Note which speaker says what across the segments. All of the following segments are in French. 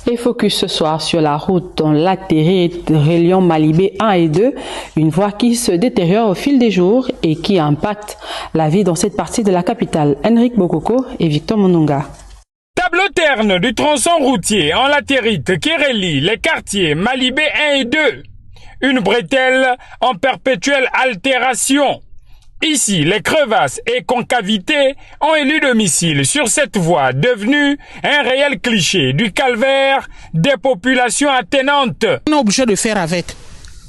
Speaker 1: Et focus ce soir sur la route dans latérite reliant Malibé 1 et 2, une voie qui se détériore au fil des jours et qui impacte la vie dans cette partie de la capitale. Henrik Bokoko et Victor Monunga.
Speaker 2: Tableau terne du tronçon routier en latérite qui relie les quartiers Malibé 1 et 2. Une bretelle en perpétuelle altération. Ici, les crevasses et concavités ont élu domicile sur cette voie devenue un réel cliché du calvaire des populations attenantes.
Speaker 3: On est obligé de faire avec.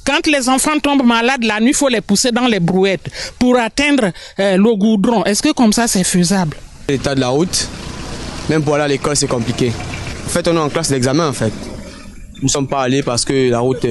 Speaker 3: Quand les enfants tombent malades, la nuit, il faut les pousser dans les brouettes pour atteindre le goudron. Est-ce que comme ça, c'est faisable?
Speaker 4: L'état de la route, même pour aller à l'école, c'est compliqué. En fait, on est en classe d'examen, en fait. Nous ne sommes pas allés parce que la route,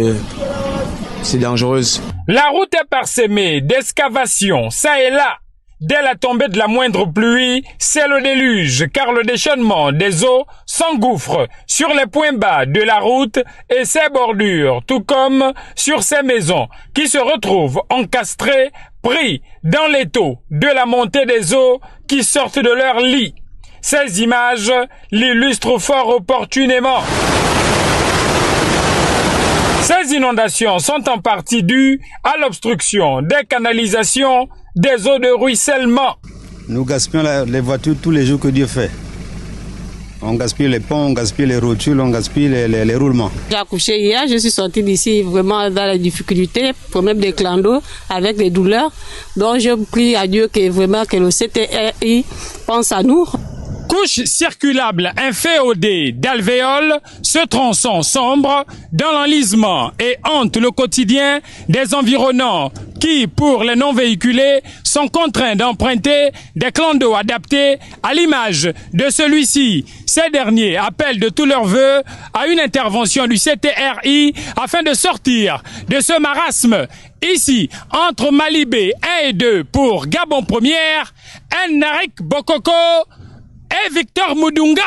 Speaker 4: c'est dangereuse.
Speaker 2: La route est parsemée d'excavations, ça et là. Dès la tombée de la moindre pluie, c'est le déluge, car le déchaînement des eaux s'engouffre sur les points bas de la route et ses bordures, tout comme sur ces maisons qui se retrouvent encastrées, pris dans l'étau de la montée des eaux qui sortent de leur lit. Ces images l'illustrent fort opportunément. Ces inondations sont en partie dues à l'obstruction des canalisations des eaux de ruissellement.
Speaker 5: Nous gaspillons les voitures tous les jours que Dieu fait. On gaspille les ponts, on gaspille les rotules, on gaspille les roulements.
Speaker 6: J'ai accouché hier, je suis sortie d'ici vraiment dans les difficultés, problème des clandos, avec des douleurs. Donc je prie à Dieu que vraiment que le CTRI pense à nous.
Speaker 2: Couche circulable inféodée d'alvéoles, ce tronçon sombre dans l'enlisement et hante le quotidien des environnants qui, pour les non-véhiculés, sont contraints d'emprunter des clandos adaptés à l'image de celui-ci. Ces derniers appellent de tous leurs vœux à une intervention du CTRI afin de sortir de ce marasme. Ici, entre Malibé 1 et 2 pour Gabon Première, Henrik Bokoko et Victor Monunga.